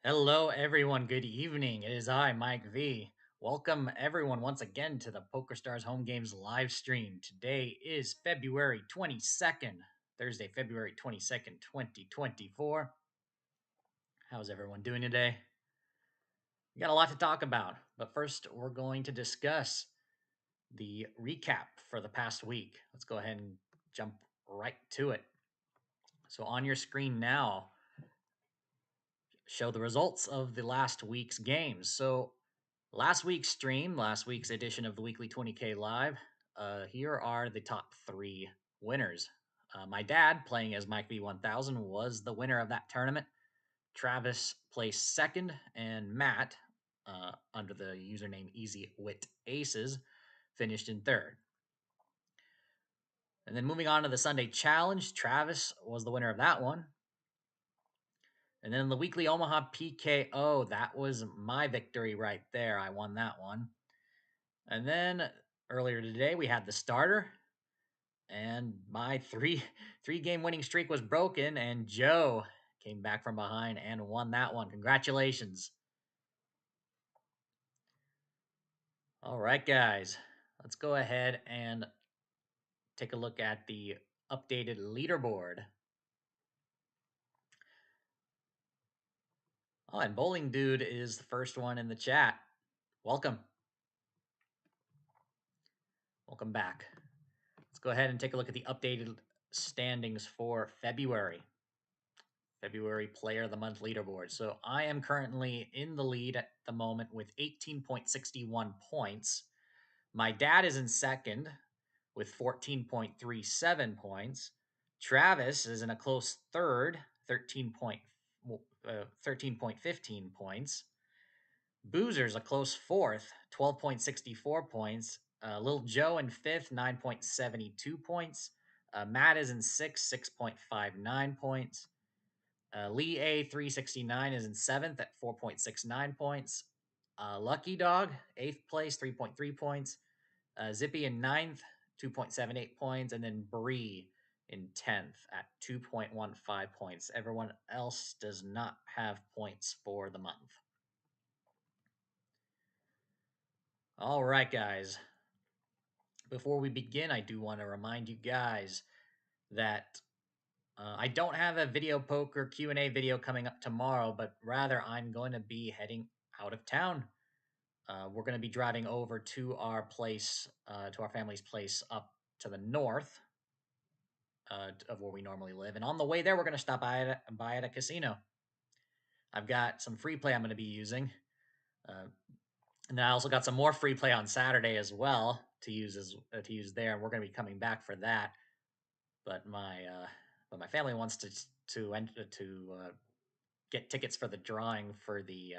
Hello, everyone. Good evening. It is I, Mike V. Welcome, everyone, once again to the PokerStars Home Games live stream. Today is February 22nd, Thursday, February 22nd, 2024. How's everyone doing today? We got a lot to talk about, but first, we're going to discuss the recap for the past week. Let's go ahead and jump right to it. So, on your screen now, show the results of the last week's games. So, last week's stream, last week's edition of the Weekly 20K Live, here are the top three winners. My dad, playing as Mike V1000, was the winner of that tournament. Travis placed second, and Matt, under the username Easy Wit Aces, finished in third. And then moving on to the Sunday Challenge, Travis was the winner of that one. And then the weekly Omaha PKO, that was my victory right there. I won that one. And then earlier today, we had the starter, and my three game winning streak was broken, and Joe came back from behind and won that one. Congratulations. All right, guys, let's go ahead and take a look at the updated leaderboard. Oh, and Bowling Dude is the first one in the chat. Welcome. Welcome back. Let's go ahead and take a look at the updated standings for February. February Player of the Month leaderboard. So I am currently in the lead at the moment with 18.61 points. My dad is in second with 14.37 points. Travis is in a close third, 13.15 points. Boozer's a close fourth, 12.64 points. Lil Joe in fifth, 9.72 points. Matt is in sixth, 6.59 points. Lee A 369 is in seventh at 4.69 points. Lucky Dog, eighth place, 3.3 points. Zippy in ninth, 2.78 points. And then Bree in 10th at 2.15 points. Everyone else does not have points for the month. All right, guys. Before we begin, I do want to remind you guys that I don't have a video poker Q&A video coming up tomorrow, but rather I'm going to be heading out of town. We're going to be driving over to our place, to our family's place up to the north of where we normally live. And on the way there, we're going to stop by at a casino. I've got some free play I'm going to be using. And I also got some more free play on Saturday as well to use there. And we're going to be coming back for that. But my family wants to get tickets for the drawing for the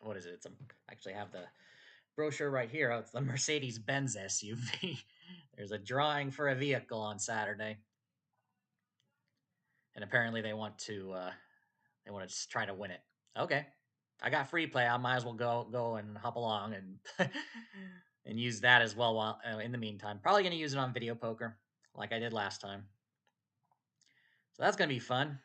what is it? I actually have the brochure right here. Oh, it's the Mercedes-Benz SUV. There's a drawing for a vehicle on Saturday, and apparently they want to try to win it. Okay, I got free play. I might as well go and hop along and and use that as well. While in the meantime, probably gonna use it on video poker like I did last time. So that's gonna be fun.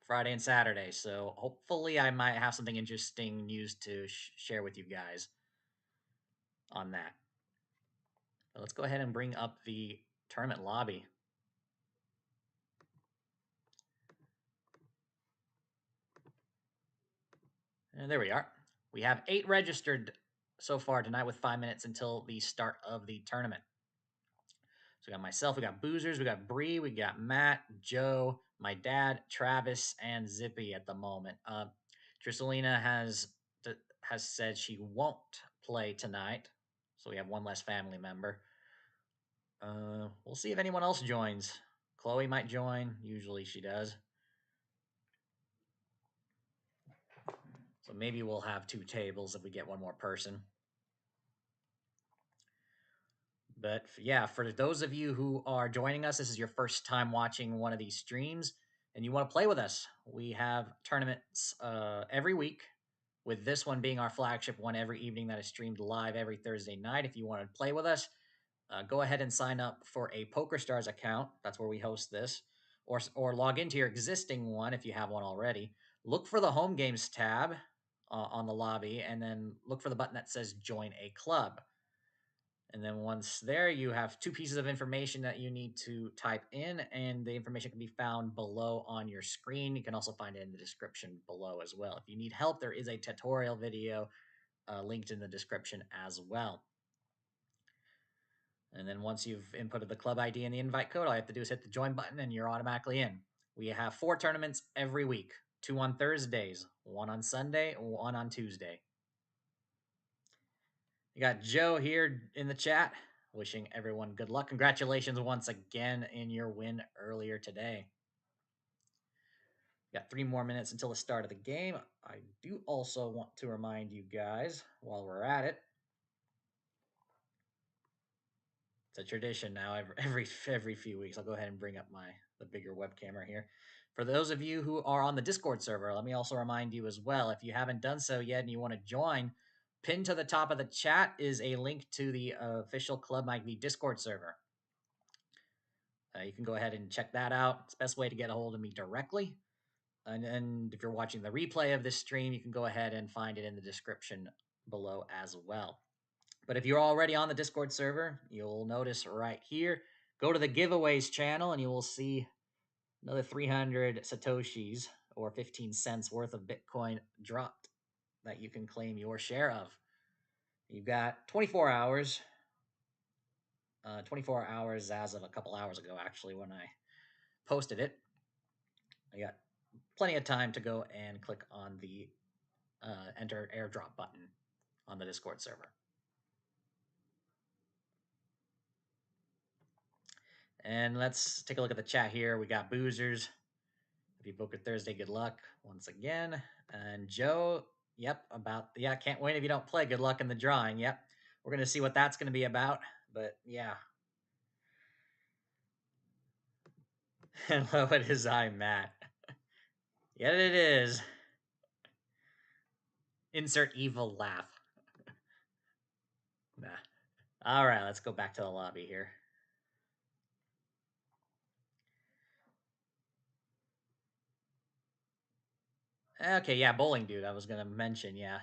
Friday and Saturday. So hopefully I might have something interesting news to share with you guys on that. But let's go ahead and bring up the tournament lobby. And there we are. We have 8 registered so far tonight with 5 minutes until the start of the tournament. So we got myself, we got Boozers, we got Bree, we got Matt, Joe, my dad, Travis, and Zippy at the moment. Trisselina has said she won't play tonight, so we have one less family member. We'll see if anyone else joins. Chloe might join. Usually she does. So maybe we'll have 2 tables if we get one more person. But yeah, for those of you who are joining us, this is your first time watching one of these streams and you want to play with us, we have tournaments every week, with this one being our flagship one every evening that is streamed live every Thursday night. If you want to play with us, go ahead and sign up for a PokerStars account. That's where we host this. Or log into your existing one if you have one already. look for the home games tab on the lobby, and then look for the button that says join a club. And then once there, you have two pieces of information that you need to type in, and the information can be found below on your screen. You can also find it in the description below as well. If you need help, there is a tutorial video linked in the description as well. And then once you've inputted the club ID and the invite code, all you have to do is hit the join button and you're automatically in. We have 4 tournaments every week, 2 on Thursdays, 1 on Sunday, 1 on Tuesday. You got Joe here in the chat, wishing everyone good luck. Congratulations once again in your win earlier today. Got 3 more minutes until the start of the game. I do also want to remind you guys, while we're at it, it's a tradition now. Every few weeks, I'll go ahead and bring up the bigger web camera here. For those of you who are on the Discord server, let me also remind you as well, if you haven't done so yet and you want to join, pinned to the top of the chat is a link to the official Club Mike V Discord server. You can go ahead and check that out. It's the best way to get a hold of me directly. And if you're watching the replay of this stream, you can go ahead and find it in the description below as well. But if you're already on the Discord server, you'll notice right here, go to the giveaways channel and you will see another 300 Satoshis or 15 cents worth of Bitcoin dropped that you can claim your share of. You've got 24 hours. 24 hours as of a couple hours ago, actually, when I posted it. I got plenty of time to go and click on the enter airdrop button on the Discord server. And let's take a look at the chat here. We got Boozers. Happy Poker Thursday. Good luck once again. And Joe, yep, can't wait if you don't play. Good luck in the drawing. Yep. We're going to see what that's going to be about. But yeah. Hello, it is I, Matt. Yet it is. Insert evil laugh. Nah. All right, let's go back to the lobby here. Okay, yeah, Bowling Dude, I was going to mention, yeah.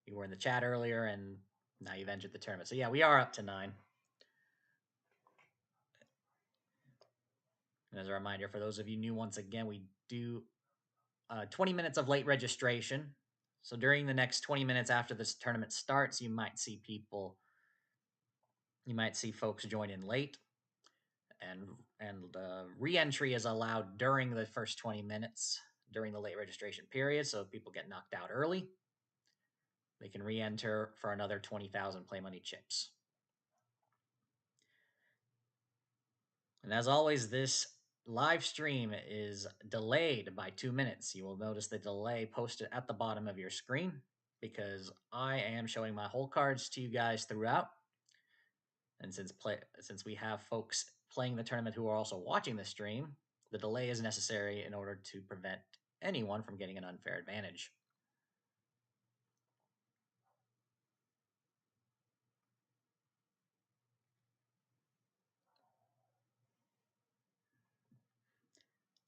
You were in the chat earlier, and now you've entered the tournament. So yeah, we are up to 9. And as a reminder, for those of you new, once again, we do 20 minutes of late registration. So during the next 20 minutes after this tournament starts, you might see folks join in late. And re-entry is allowed during the first 20 minutes during the late registration period. So if people get knocked out early, they can re-enter for another 20,000 play money chips. And as always, this live stream is delayed by 2 minutes. You will notice the delay posted at the bottom of your screen because I am showing my whole cards to you guys throughout. And since we have folks playing the tournament who are also watching the stream, the delay is necessary in order to prevent anyone from getting an unfair advantage.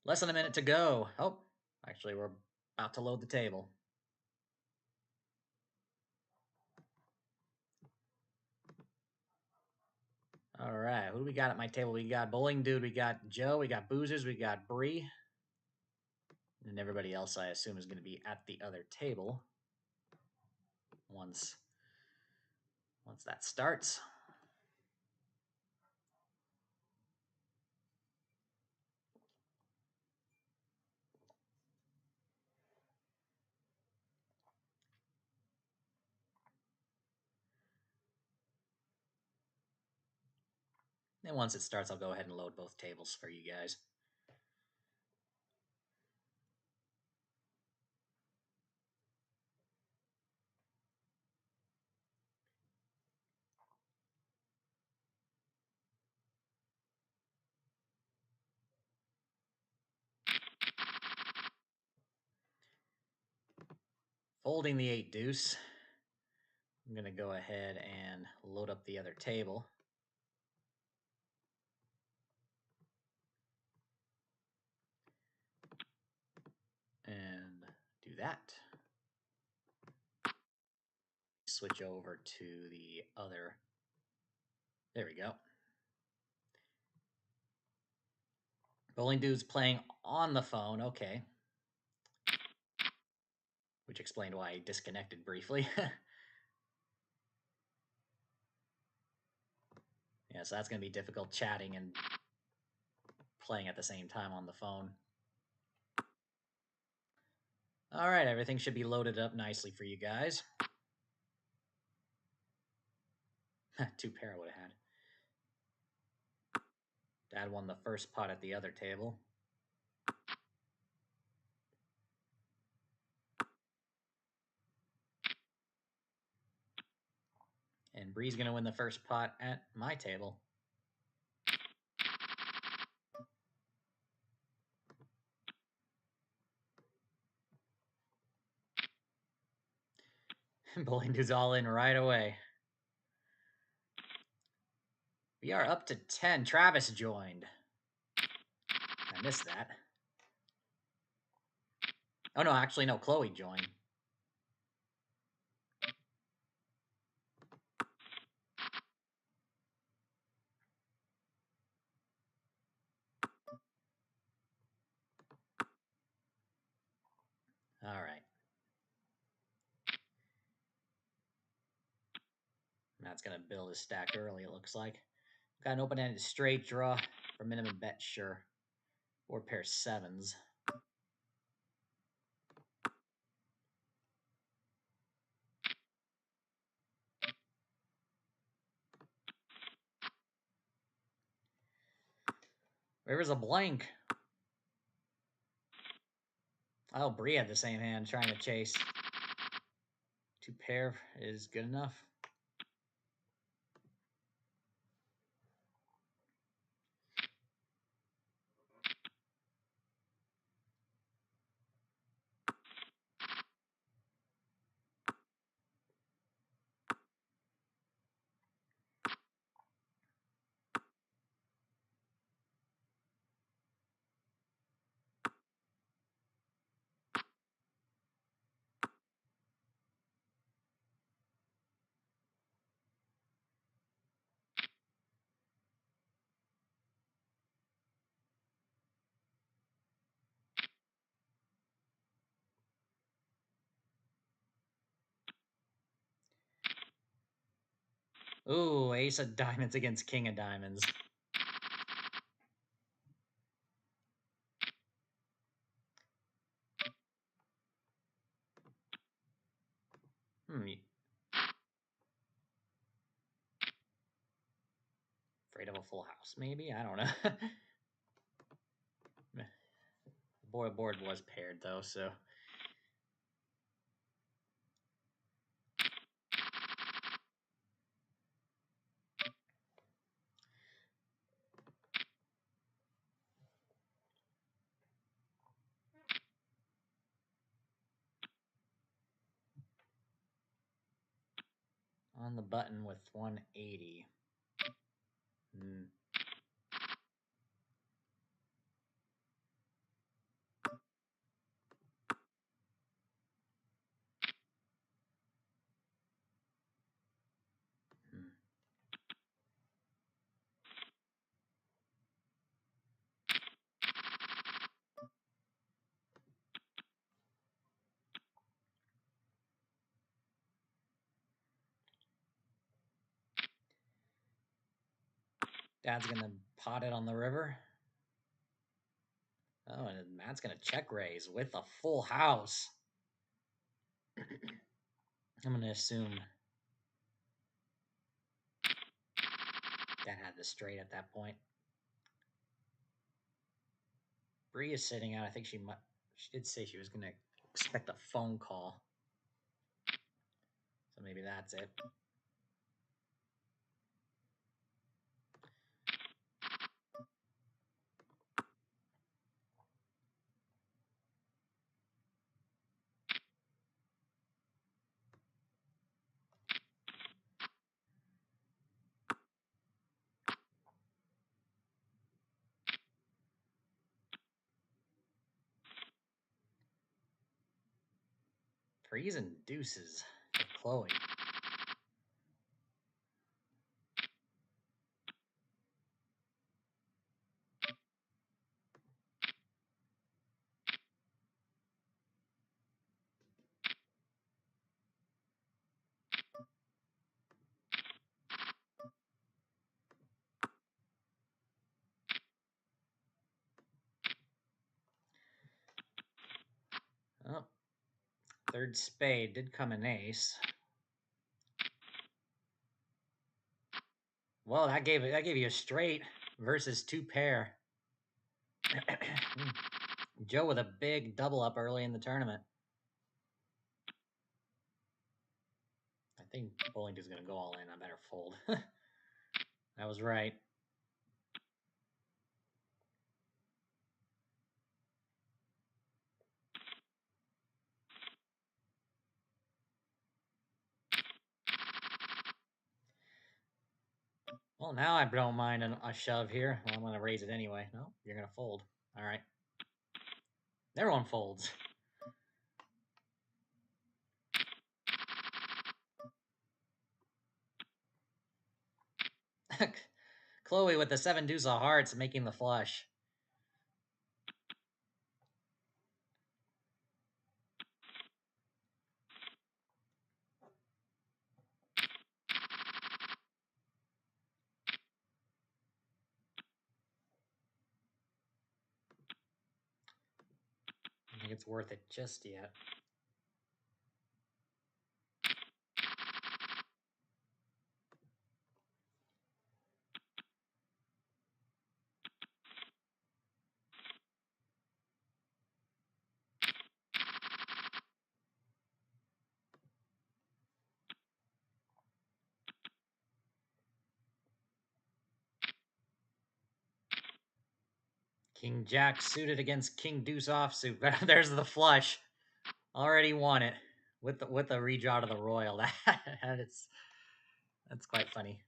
Less than a minute to go. Oh, actually, we're about to load the table. All right, who do we got at my table? We got Bowling Dude, we got Joe, we got Boozers, we got Bree. And everybody else, I assume, is going to be at the other table once that starts. And once it starts, I'll go ahead and load both tables for you guys. Folding the 8 deuce. I'm going to go ahead and load up the other table. that. Switch over to the other. There we go. Bowling Dude's playing on the phone. Okay. Which explained why he disconnected briefly. Yeah, so that's going to be difficult chatting and playing at the same time on the phone. All right, everything should be loaded up nicely for you guys. 2 pair I would have had. Dad won the first pot at the other table. And Bree's going to win the first pot at my table. Bowling Dude's all in right away. We are up to 10. Travis joined. I missed that. Oh, no, actually, no. Chloe joined. All right. Matt's going to build his stack early, it looks like. Got an open-ended straight draw for minimum bet, sure. 4 pair 7s. River's a blank. Oh, Bree had the same hand, trying to chase. 2 pair is good enough. Ooh, ace of diamonds against king of diamonds. Afraid of a full house, maybe? I don't know. The board was paired, though, so... On the button with 180. Dad's gonna pot it on the river. Oh, and Matt's gonna check raise with a full house. I'm gonna assume Dad had the straight at that point. Bree is sitting out. I think she did say she was gonna expect a phone call. So maybe that's it. Threes and deuces for Chloe. Oh, third spade did come an ace. Well, that gave you a straight versus two pair. Joe with a big double up early in the tournament. I think Bullington's gonna go all in. I better fold. That was right. Well, now I don't mind a shove here. Well, I'm going to raise it anyway. No, you're going to fold. All right. Everyone folds. Chloe with the 7 deuce of hearts making the flush. I don't think it's worth it just yet. King Jack suited against King Deuce offsuit. There's the flush. Already won it with the redraw to the royal. That's quite funny.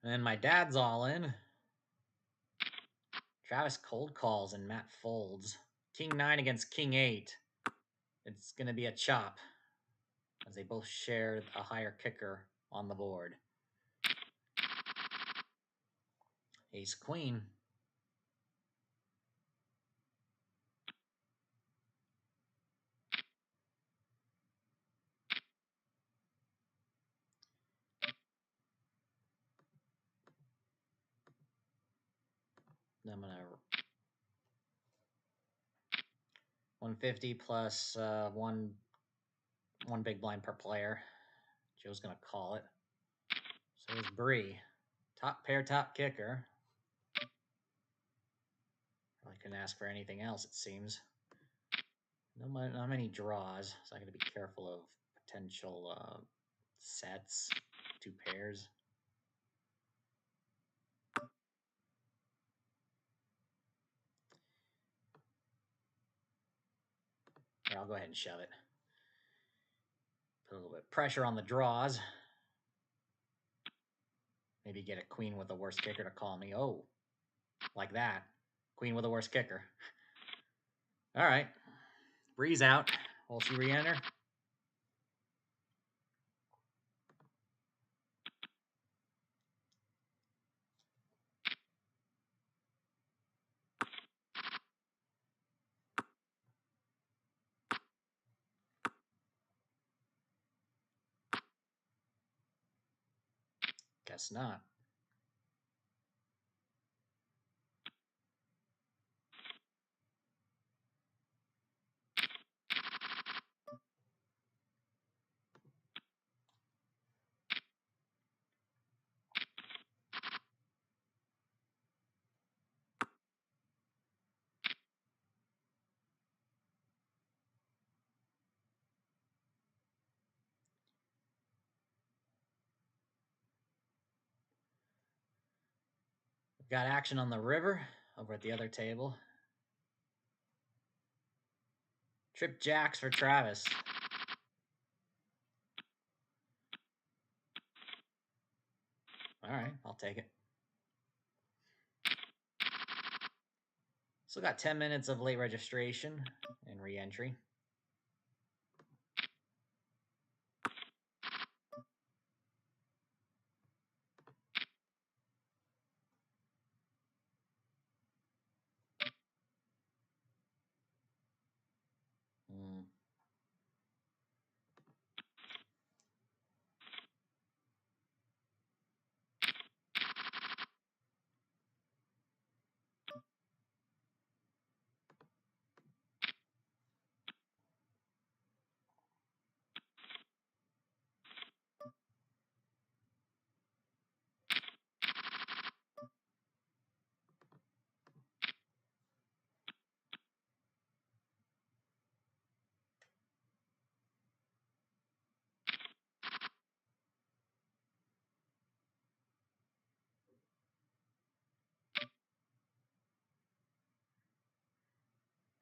And my dad's all in. Travis cold calls and Matt folds. King 9 against King 8. It's going to be a chop, as they both share a higher kicker on the board. Ace Queen. I'm gonna 150 plus one big blind per player. Joe's gonna call it. So is Bree. Top pair, top kicker. I couldn't ask for anything else, it seems. Not many draws, so I gotta be careful of potential sets, two pairs. Here, I'll go ahead and shove it. Put a little bit of pressure on the draws. Maybe get a queen with the worst kicker to call me. Oh, like that. Queen with the worst kicker. All right. Breeze out. Will she re-enter? Guess not. Got action on the river over at the other table. Trip jacks for Travis. All right, I'll take it. Still got 10 minutes of late registration and re-entry.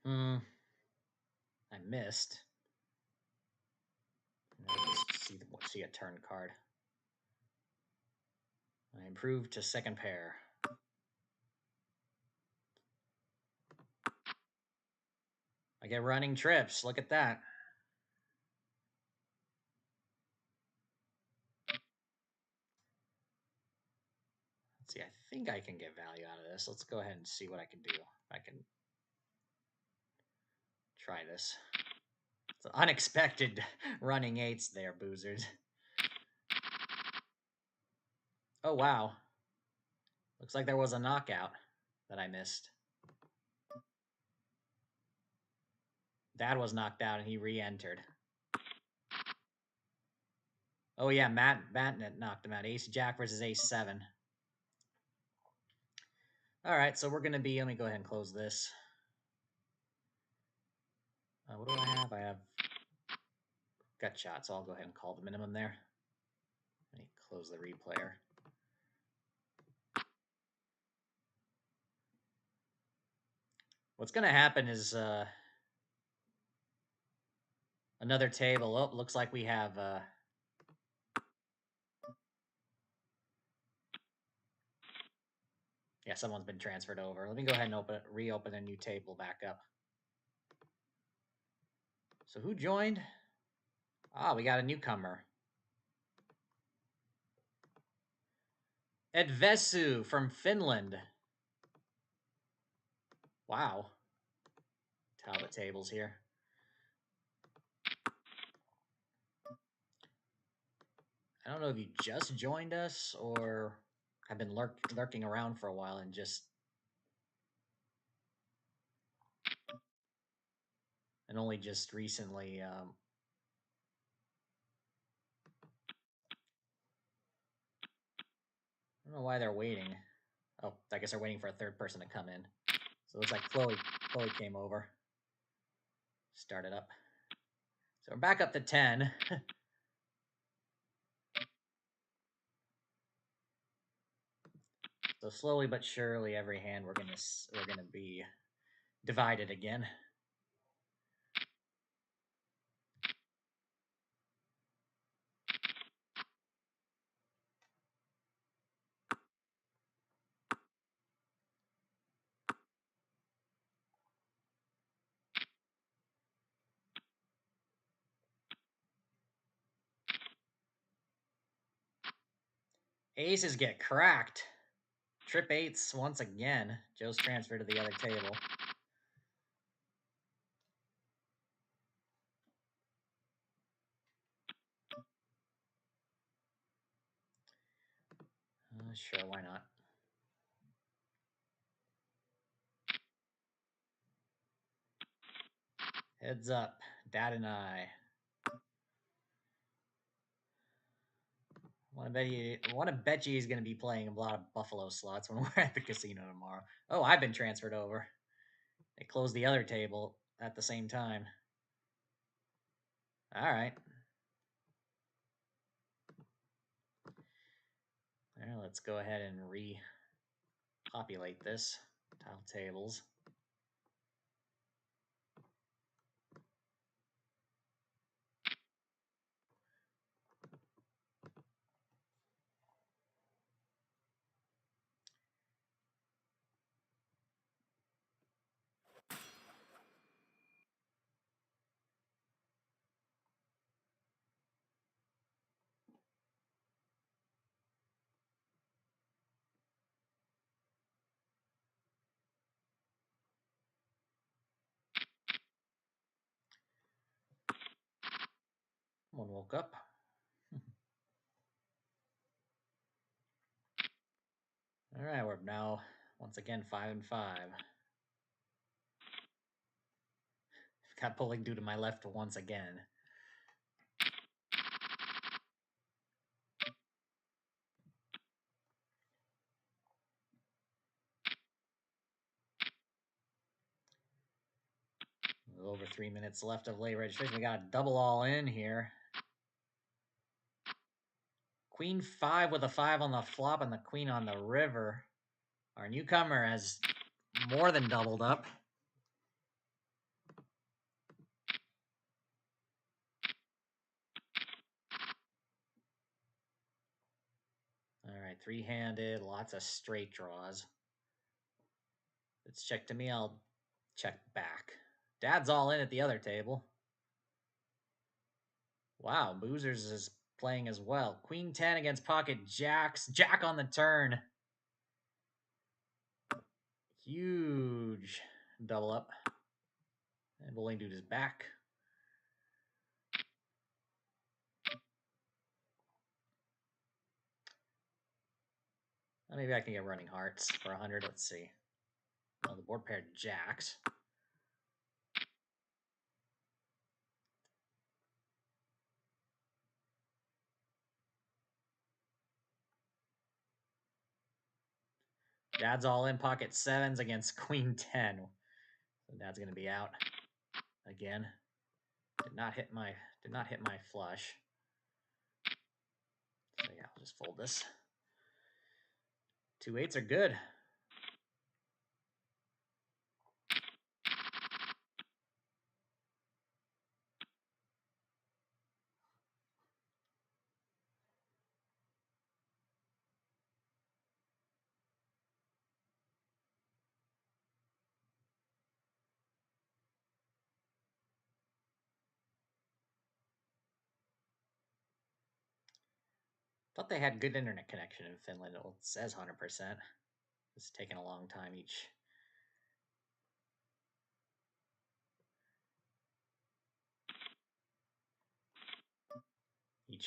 Hmm. I missed. Just see a turn card. I improved to second pair. I get running trips. Look at that. Let's see, I think I can get value out of this. Let's go ahead and see what I can do. I can try this. It's unexpected running eights there, boozers. Oh, wow. Looks like there was a knockout that I missed. Dad was knocked out and he re-entered. Oh yeah, Matt Batnet knocked him out. Ace Jack versus Ace 7. All right, so we're going to be... Let me go ahead and close this. What do I have? I have gut shot, so I'll go ahead and call the minimum there. Let me close the replayer. What's going to happen is another table. Oh, looks like we have... yeah, someone's been transferred over. Let me go ahead and reopen a new table back up. So who joined? Ah, we got a newcomer. Edvesu from Finland. Wow. Tile the tables here. I don't know if you just joined us or have been lurking around for a while and just... and only just recently... I don't know why they're waiting. Oh, I guess they're waiting for a third person to come in. So it looks like Chloe came over. Started up. So we're back up to 10. So slowly but surely, every hand we're gonna be divided again. Aces get cracked. Trip eights once again. Joe's transferred to the other table. Sure, why not? Heads up, Dad and I. I want to bet you he's going to be playing a lot of Buffalo slots when we're at the casino tomorrow. Oh, I've been transferred over. They closed the other table at the same time. All right. All right, let's go ahead and populate this. Tile tables. Someone woke up. All right, we're now once again 5-5. Got pulling due to my left once again. Over 3 minutes left of late registration. We got a double all in here. Queen 5 with a 5 on the flop and the queen on the river. Our newcomer has more than doubled up. All right, three-handed, lots of straight draws. It's check to me, I'll check back. Dad's all in at the other table. Wow, Boozers is playing as well. Queen 10 against pocket jacks. Jack on the turn. Huge double up. And Bowling Dude is back. Maybe I can get running hearts for 100. Let's see. Oh, the board paired jacks. Dad's all in pocket sevens against queen 10. So Dad's gonna be out again. Did not hit my flush. So yeah, I'll just fold this. 2 8s are good. Thought they had good internet connection in Finland. It says 100%. It's taking a long time each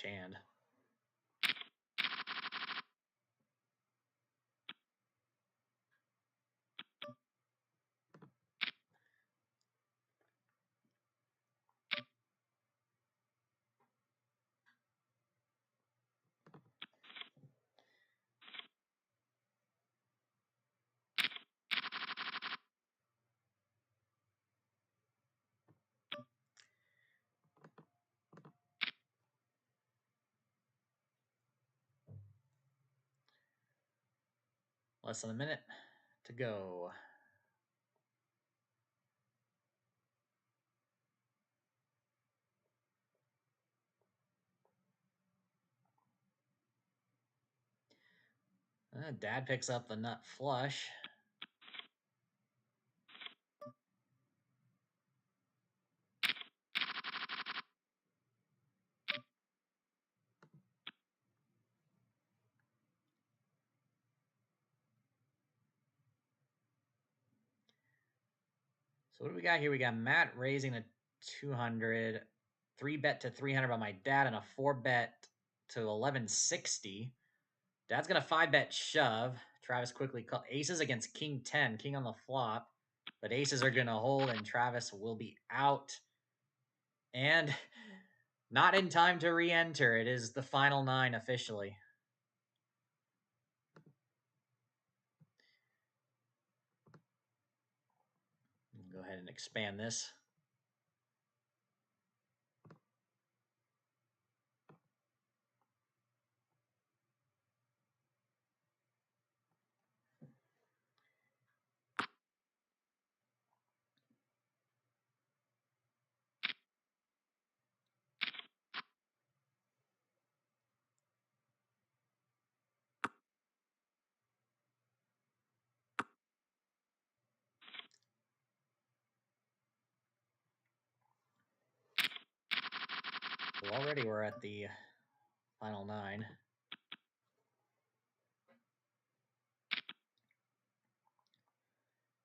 hand. Less than a minute to go. Dad picks up the nut flush. So what do we got here? We got Matt raising a 200, 3-bet to 300 by my dad, and a 4-bet to 1160. Dad's gonna 5-bet shove. Travis quickly call aces against king 10, king on the flop, but aces are gonna hold, and Travis will be out. And not in time to re-enter. It is the final 9 officially. Go ahead and expand this. So already we're at the final 9.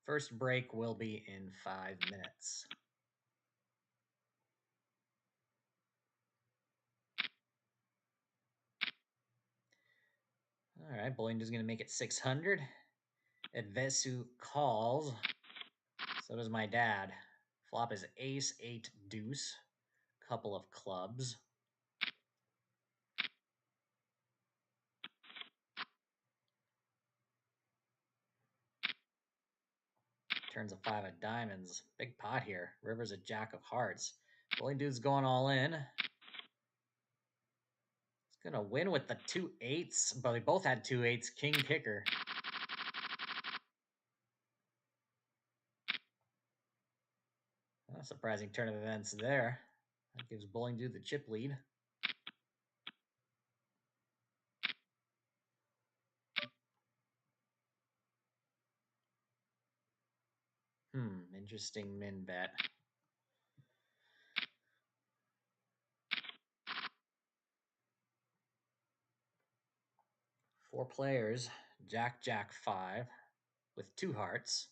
First break will be in 5 minutes. All right, Bolindu's going to make it 600. Advesu calls. So does my dad. Flop is ace, 8, deuce. Couple of clubs. Turns a 5 of diamonds. Big pot here. River's a jack of hearts. Bolindu's going all in. He's going to win with the 2 8s, but we both had 2 8s. King kicker. Surprising turn of events there. That gives Bolindu the chip lead. Interesting min bet. Four players, Jack, Jack, 5, with 2 hearts.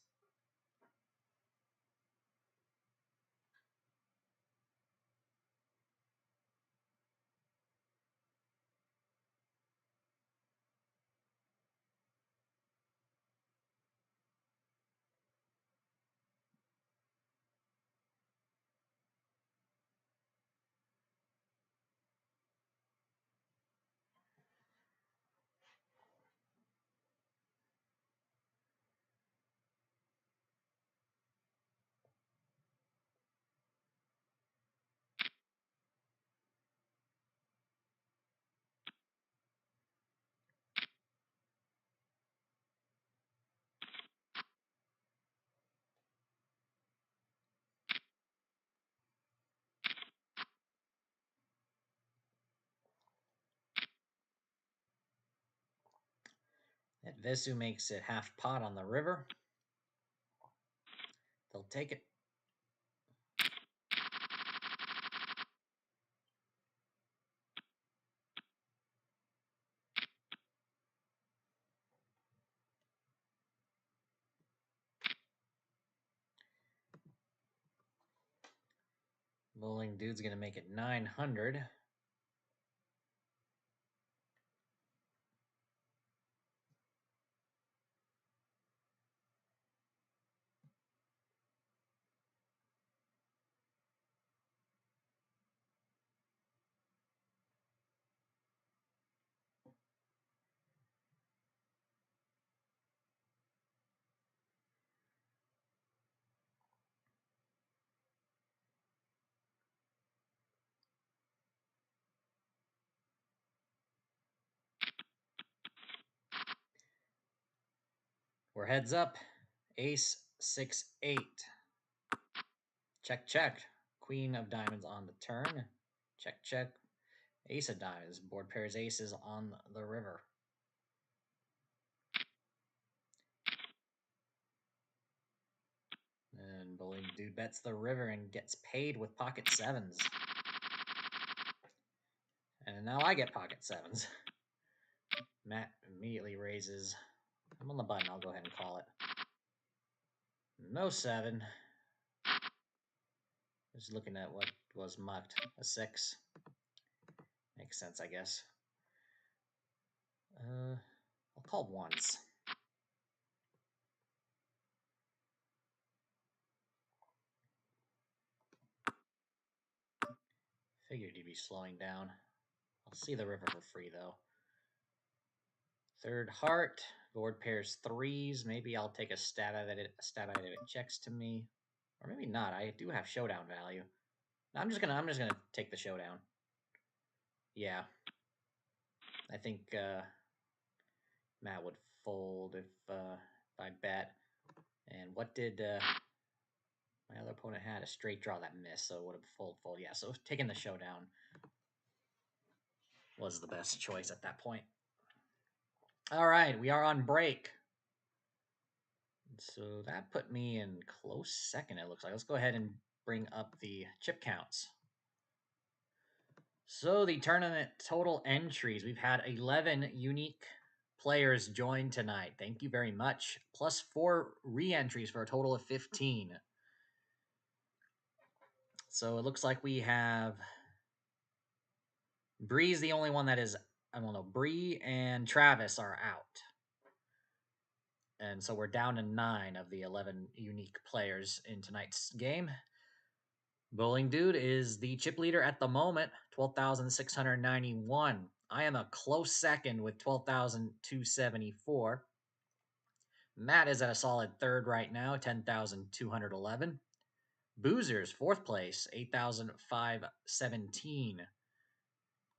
That Vesu makes it half pot on the river. They'll take it. Bolindu's going to make it 900. We're heads up. Ace, 6, 8. Check, check. Queen of diamonds on the turn. Check, check. Ace of diamonds. Board pairs aces on the river. And Bolindu bets the river and gets paid with pocket 7s. And now I get pocket 7s. Matt immediately raises. I'm on the button. I'll go ahead and call it. No 7. Just looking at what was mucked. A 6. Makes sense, I guess. I'll call once. Figured he'd be slowing down. I'll see the river for free, though. Third heart. Board pairs 3s. Maybe I'll take a stab at it. A stab at it. It checks to me, or maybe not. I do have showdown value. No, I'm just gonna take the showdown. Yeah, I think Matt would fold if I bet. And what did my other opponent had? A straight draw that missed, so it would have fold. Yeah, so taking the showdown was the best choice at that point. All right, we are on break. So that put me in close second, it looks like. Let's go ahead and bring up the chip counts. So the tournament total entries, we've had 11 unique players join tonight. Thank you very much. Plus 4 re-entries for a total of 15. So it looks like we have Bree's the only one that is, I don't know, Bree and Travis are out. And so we're down to 9 of the 11 unique players in tonight's game. Bowling Dude is the chip leader at the moment, 12,691. I am a close second with 12,274. Matt is at a solid third right now, 10,211. Boozer's fourth place, 8,517.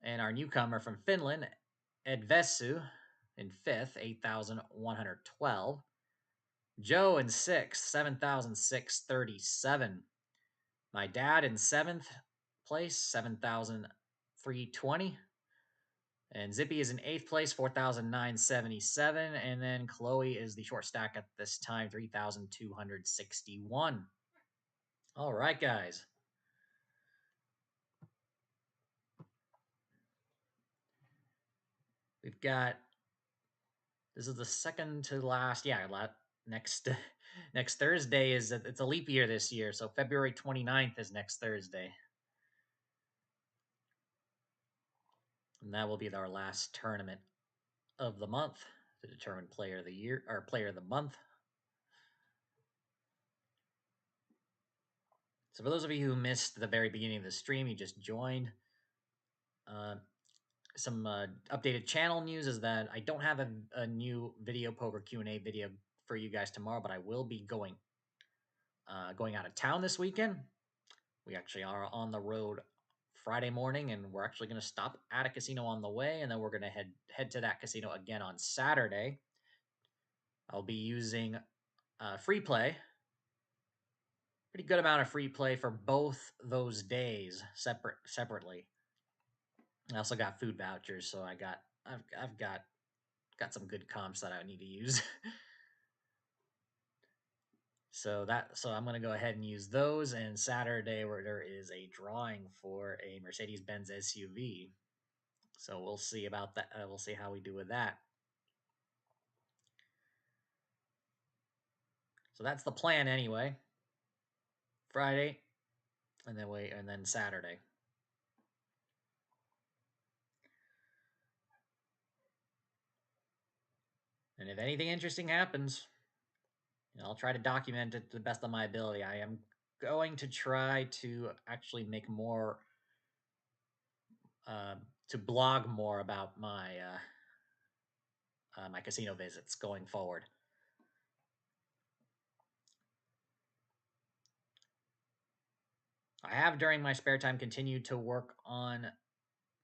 And our newcomer from Finland, Edvesu, in fifth, 8,112. Joe in sixth, 7,637. My dad in seventh place, 7,320. And Zippy is in eighth place, 4,977. And then Chloe is the short stack at this time, 3,261. All right, guys. We've got, this is the second to last, next next Thursday is, it's a leap year this year, so February 29th is next Thursday. And that will be our last tournament of the month to determine player of the year, or player of the month. So for those of you who missed the very beginning of the stream, you just joined. Some updated channel news is that I don't have a new video poker Q&A video for you guys tomorrow, but I will be going out of town this weekend. We actually are on the road Friday morning, and we're actually going to stop at a casino on the way, and then we're going to head to that casino again on Saturday. I'll be using free play. Pretty good amount of free play for both those days separately. I also got food vouchers, so I've got some good comps that I need to use. So I'm gonna go ahead and use those. And Saturday, where there is a drawing for a Mercedes-Benz SUV. So we'll see about that. We'll see how we do with that. So that's the plan anyway. Friday, and then Saturday. And if anything interesting happens, I'll try to document it to the best of my ability. I am going to try to actually make more, to blog more about my my casino visits going forward. I have, during my spare time, continued to work on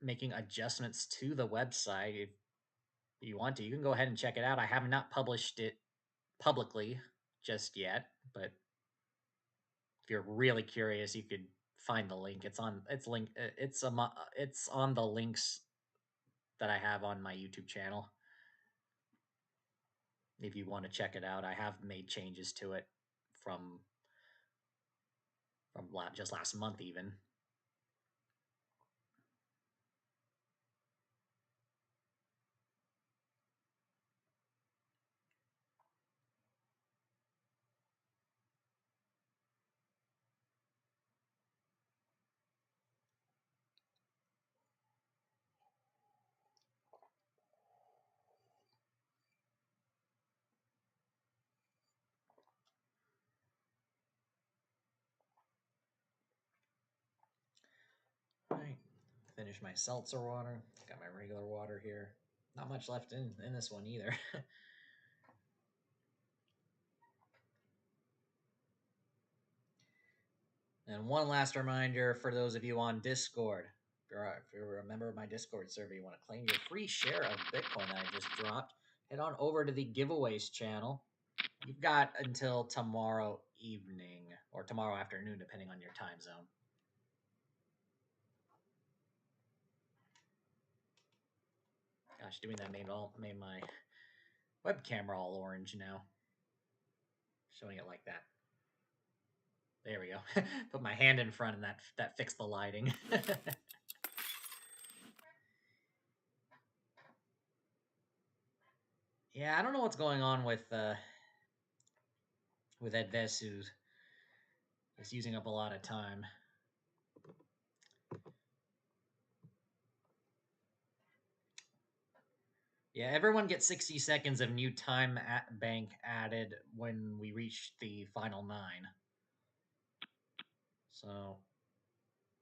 making adjustments to the website. If you want to, you can go ahead and check it out. I have not published it publicly just yet, but if you're really curious, you could find the link. It's on the links that I have on my YouTube channel. If you want to check it out, I have made changes to it from just last month even. All right, finish my seltzer water. Got my regular water here. Not much left in this one either. And one last reminder for those of you on Discord. If you're a member of my Discord server, you want to claim your free share of Bitcoin that I just dropped, head on over to the giveaways channel. You've got until tomorrow evening or tomorrow afternoon, depending on your time zone. Gosh, doing that made my web camera all orange now. Showing it like that. There we go. Put my hand in front, and that fixed the lighting. Yeah, I don't know what's going on with Edves, who is using up a lot of time. Yeah, everyone gets 60 seconds of new time bank added when we reach the final 9. So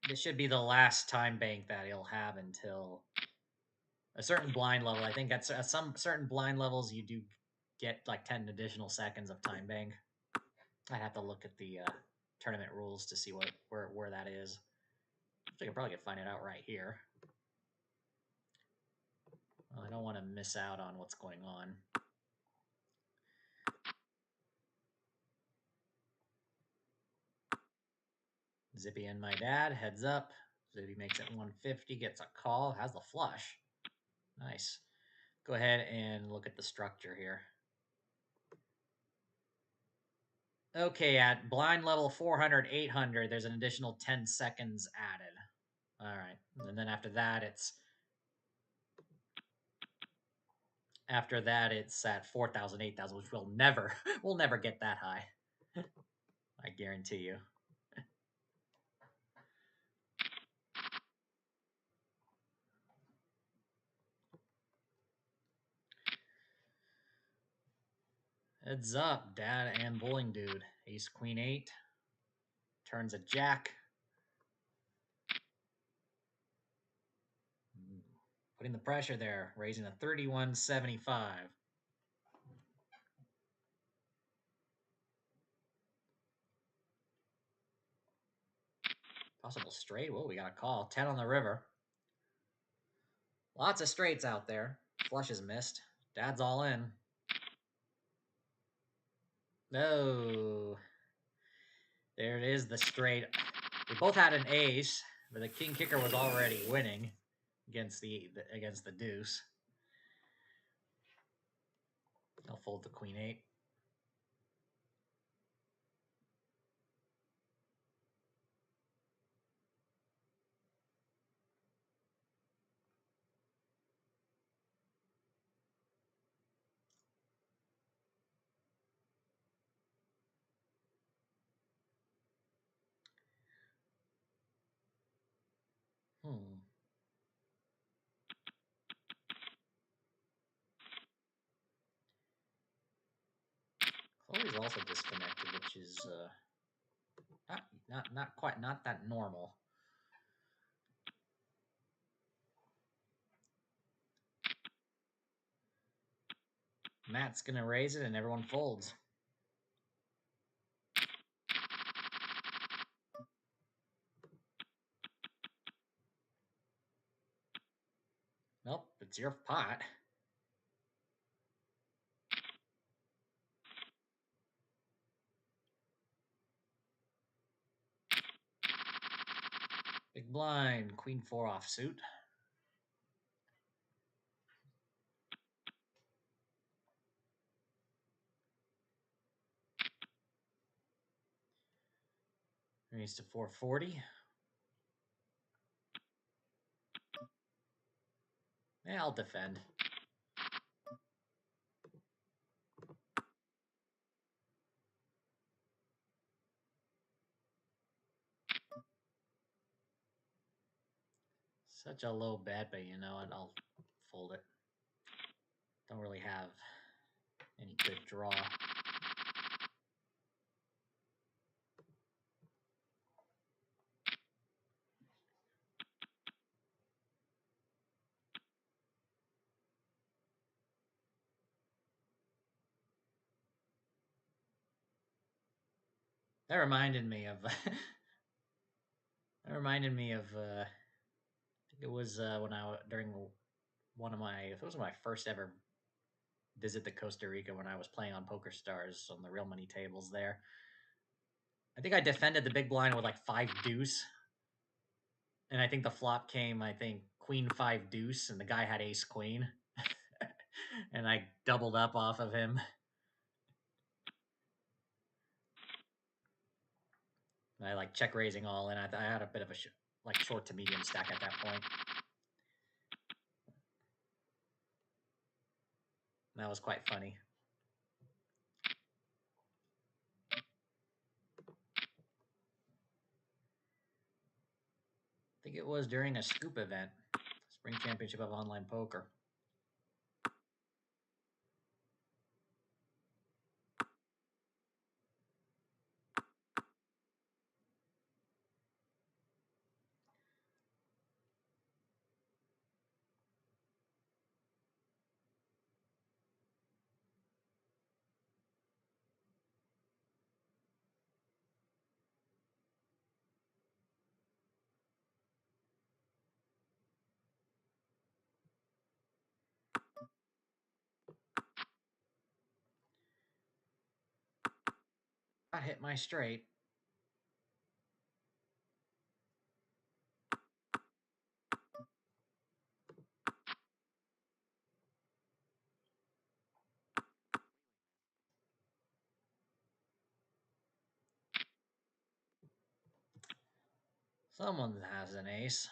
this should be the last time bank that he'll have until a certain blind level. I think at some certain blind levels you do get like 10 additional seconds of time bank. I have to look at the tournament rules to see where that is. I could probably find it out right here. Well, I don't want to miss out on what's going on. Zippy and my dad, heads up. Zippy makes it 150, gets a call, has the flush. Nice. Go ahead and look at the structure here. Okay, at blind level 400, 800, there's an additional 10 seconds added. All right, and then after that, it's at 4,000, 8,000, which we'll never get that high. I guarantee you. Heads up, dad and bowling dude. Ace, queen, 8. Turns a jack. Putting the pressure there, raising a 31.75. Possible straight. Whoa, we got a call. 10 on the river. Lots of straights out there. Flush is missed. Dad's all in. No. There it is, the straight. We both had an ace, but the king kicker was already winning against the deuce. I'll fold the queen 8. Chloe's also disconnected, which is not that normal. Matt's gonna raise it and everyone folds. Nope, it's your pot. Big blind, queen 4 offsuit. Raise to 440. Yeah, I'll defend. Such a low bet, but you know what? I'll fold it. Don't really have any good draw. That reminded me of. That reminded me of. I think it was when during one of my. It was my first ever visit to Costa Rica when I was playing on PokerStars on the real money tables there. I think I defended the big blind with like 5 deuce, and I think the flop came. I think queen 5 deuce, and the guy had ace queen, and I doubled up off of him. I like check raising all in. I had a bit of a like short to medium stack at that point. was quite funny. I think it was during a Scoop event, Spring Championship of Online Poker. I hit my straight. Someone has an ace.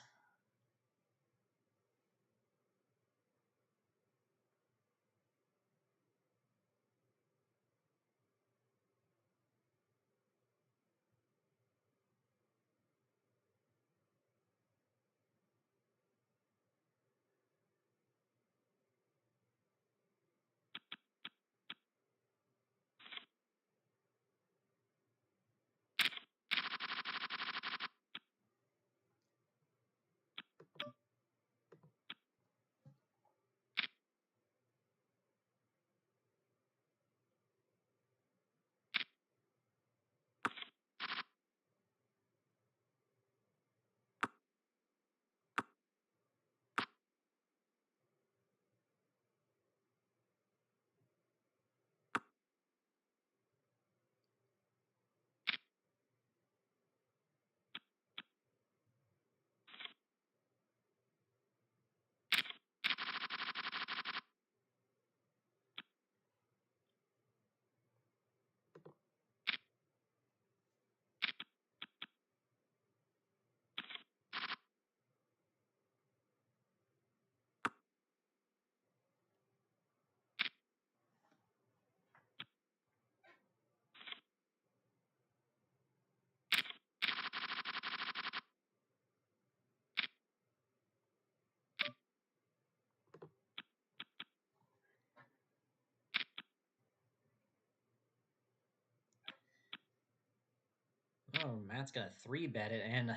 Oh, Matt's gonna 3-bet it, and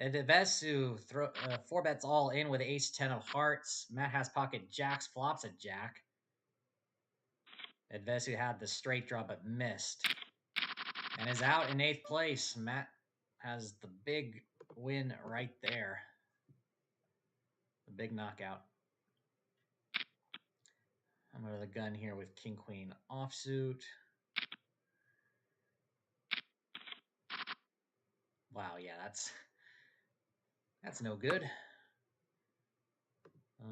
Edvesu 4-bets all in with ace-10 of hearts. Matt has pocket jacks, flops a jack. Edvesu had the straight draw but missed, and is out in 8th place. Matt has the big win right there. The big knockout. I'm under the gun here with King-Queen offsuit. Wow, yeah, that's no good. I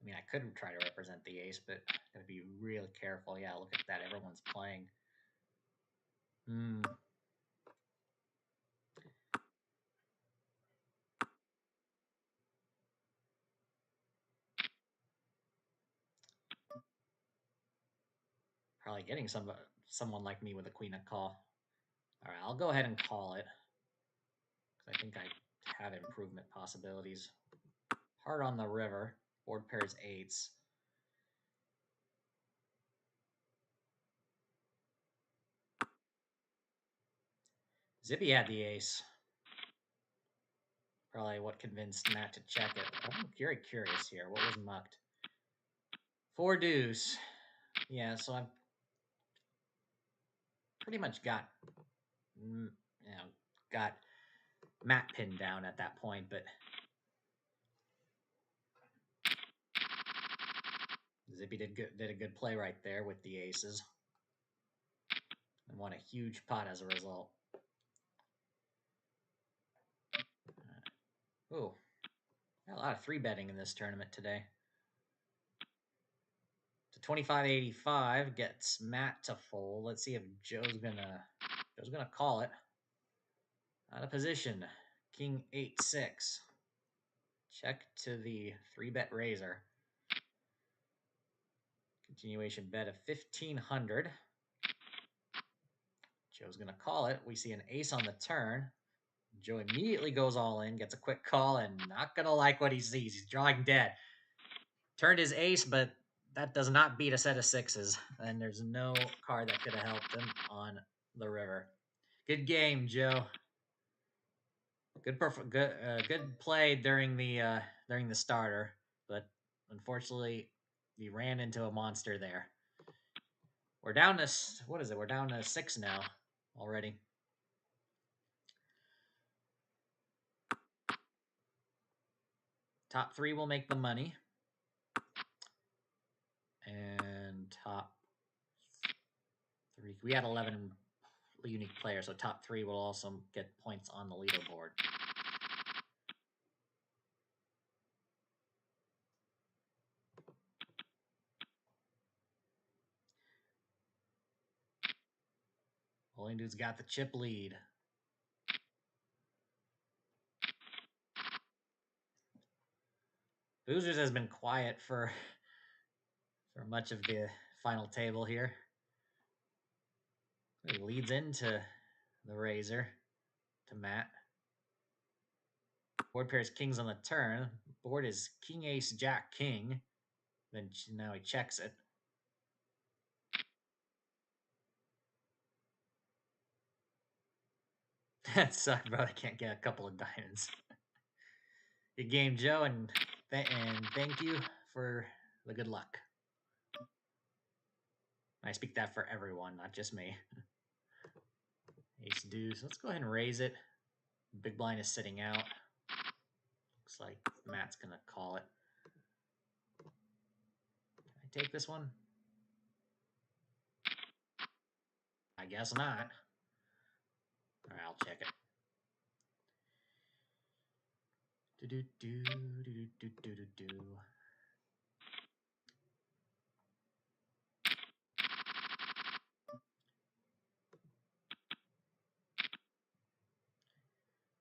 mean, I could try to represent the ace, but gotta be real careful. Yeah, look at that. Everyone's playing. Probably getting someone like me with a queen of call. All right, I'll go ahead and call it, because I think I have improvement possibilities. Heart on the river. Board pairs eights. Zippy had the ace. Probably what convinced Matt to check it. I'm very curious here. What was mucked? 4 deuce. Yeah, so I've pretty much got Matt pinned down at that point, but Zippy did a good play right there with the aces and won a huge pot as a result. Ooh, got a lot of 3-betting in this tournament today. To 25.85 gets Matt to fold. Let's see if Joe's gonna call it. Out of position. King 8-6. Check to the 3-bet raiser. Continuation bet of 1,500. Joe's going to call it. We see an ace on the turn. Joe immediately goes all in, gets a quick call, and not going to like what he sees. He's drawing dead. Turned his ace, but that does not beat a set of sixes, and there's no card that could have helped him on the river. Good game, Joe. Good play during the starter, but unfortunately, he ran into a monster there. We're down to what is it? We're down to 6 now already. Top 3 will make the money, and top 3. We had 11 unique players, so top 3 will also get points on the leaderboard. Bowling Dude's got the chip lead. Boozers has been quiet for much of the final table here. He leads into the razor to Matt. Board pairs kings on the turn. Board is king, ace, jack, king. Then now he checks it. That sucked, bro. I can't get a couple of diamonds. Good game, Joe, and thank you for the good luck. I speak that for everyone, not just me. Ace deuce. Let's go ahead and raise it. Big blind is sitting out. Looks like Matt's gonna call it. Can I take this one? I guess not. All right, I'll check it. Do.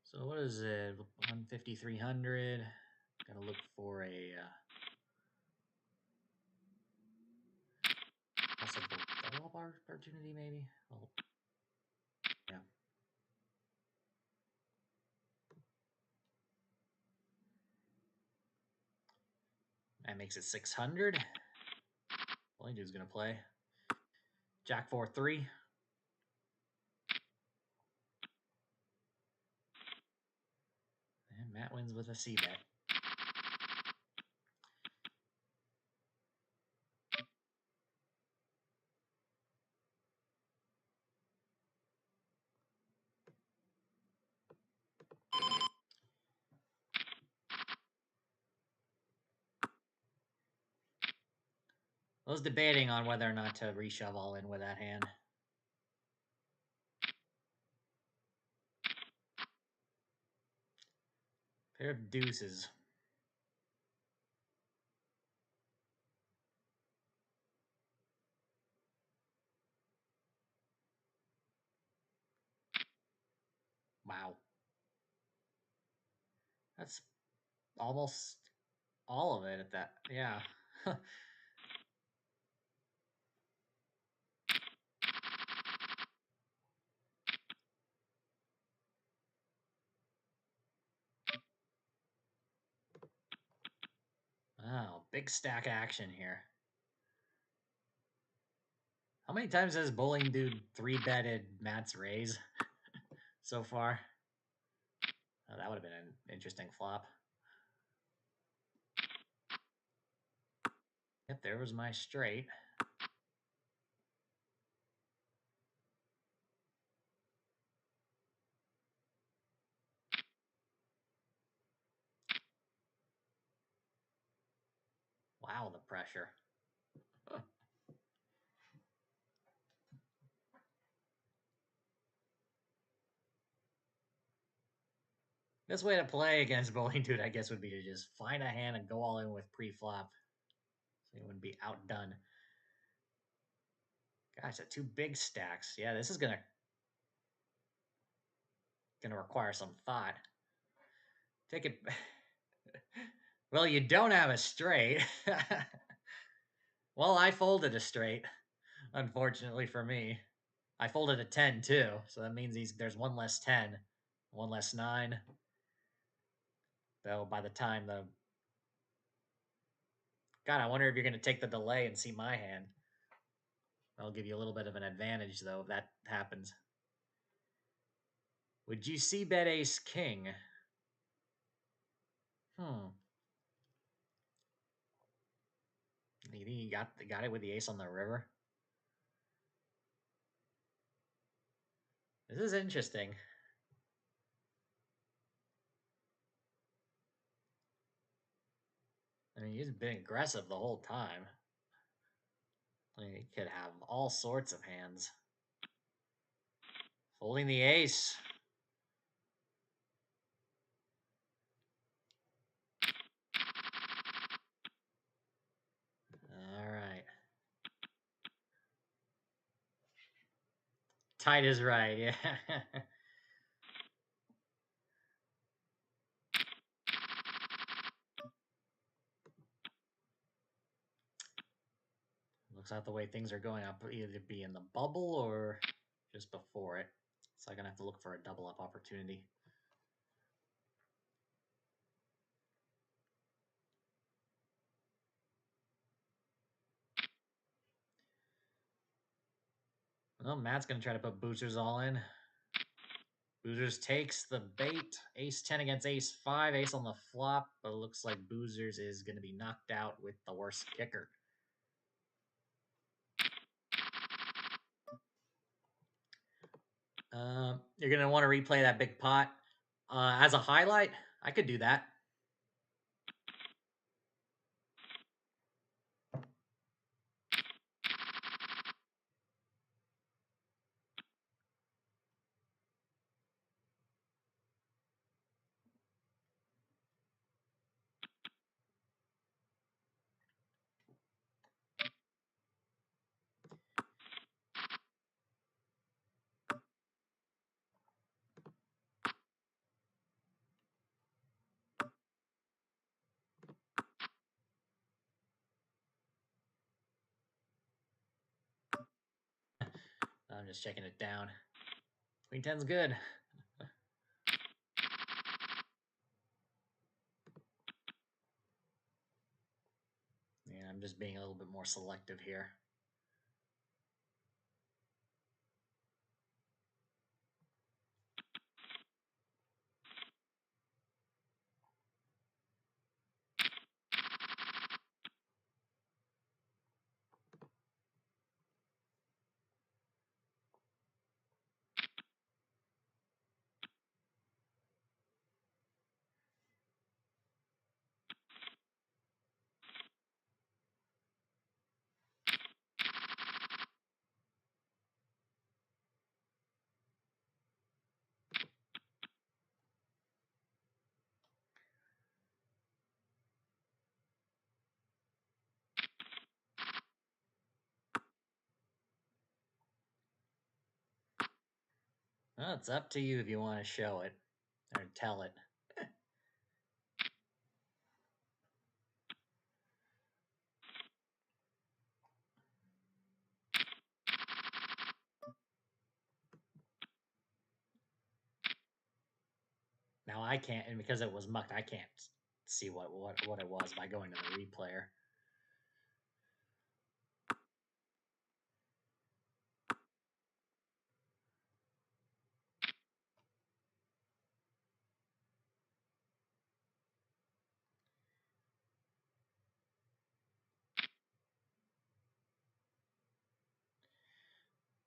So what is it? 150, 300. Gotta look for a possible double opportunity, maybe. Well, yeah. That makes it 600. Only dude's gonna play. Jack 4-3. And Matt wins with a C bet. I was debating on whether or not to reshove all in with that hand. Pair of deuces. Wow. That's almost all of it at that. Yeah. Wow, big stack action here. How many times has Bowling Dude 3-betted Matt's raise so far? Oh, that would have been an interesting flop. Yep, there was my straight. Wow, the pressure. This way to play against Bowling Dude, I guess, would be to just find a hand and go all in with pre-flop. So you wouldn't be outdone. Gosh, that 2 big stacks. Yeah, this is gonna require some thought. Take it. Well, you don't have a straight. Well, I folded a straight, unfortunately for me. I folded a 10 too, so that means there's one less 10, one less 9. Though by the time the... God, I wonder if you're going to take the delay and see my hand. I'll give you a little bit of an advantage, though, if that happens. Would you see bet ace king? You think he got it with the ace on the river? This is interesting. I mean, he's been aggressive the whole time. I mean, he could have all sorts of hands. Folding the ace. All right. Tight is right, yeah. Looks like the way things are going, I'll either be in the bubble or just before it. So I'm going to have to look for a double up opportunity. Well, Matt's going to try to put boosters all in. Boozers takes the bait. Ace 10 against ace 5. Ace on the flop. But it looks like Boozers is going to be knocked out with the worst kicker. You're going to want to replay that big pot. As a highlight, I could do that. I'm just checking it down. Queen 10's good. Yeah, I'm just being a little bit more selective here. Well, it's up to you if you want to show it or tell it. Now I can't, and because it was mucked, I can't see what it was by going to the replayer.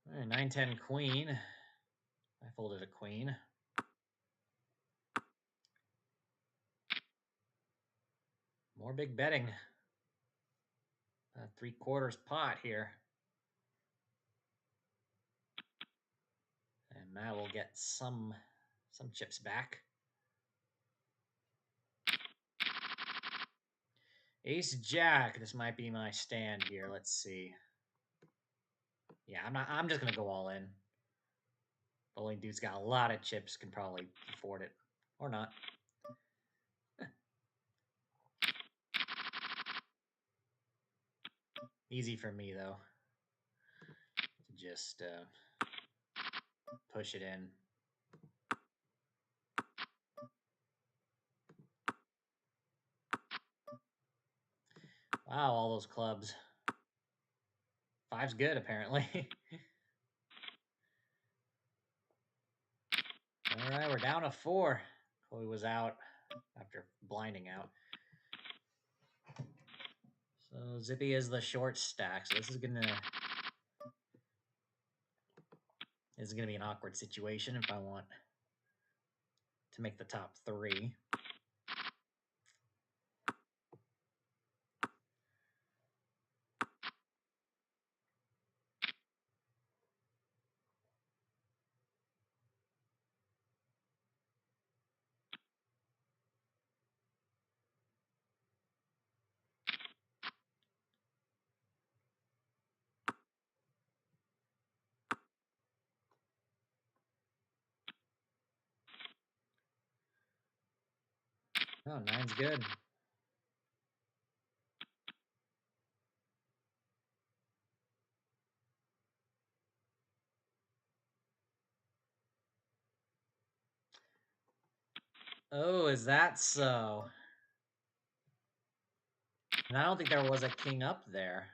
All right, 9-10 queen. I folded a queen. More big betting. 3/4 pot here. And Matt will get some chips back. Ace Jack. This might be my stand here. Let's see. Yeah, I'm just gonna go all in. Bowling dude's got a lot of chips, can probably afford it. Or not. Easy for me, though, to just push it in. Wow, all those clubs. 5's good, apparently. All right, we're down to 4. Chloe was out after blinding out. So Zippy is the short stack. So this is gonna be an awkward situation if I want to make the top 3. Oh, 9's good. Oh, is that so? And I don't think there was a king up there.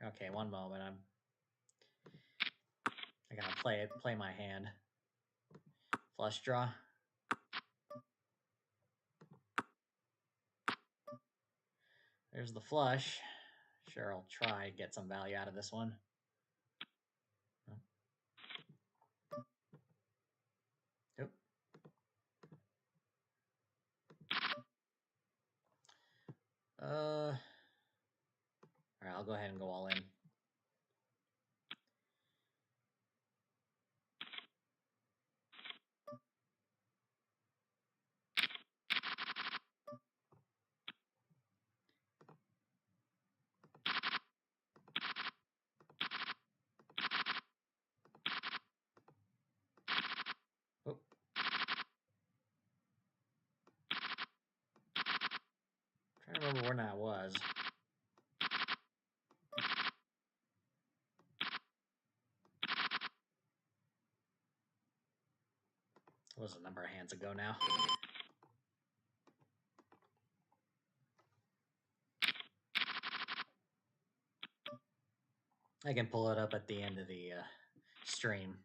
Okay, one moment. I gotta play my hand. Flush draw. There's the flush. Sure, I'll try to get some value out of this one. Nope. All right, I'll go ahead and go all in. Oh. Trying to remember when that was. It was a number of hands ago now. I can pull it up at the end of the stream.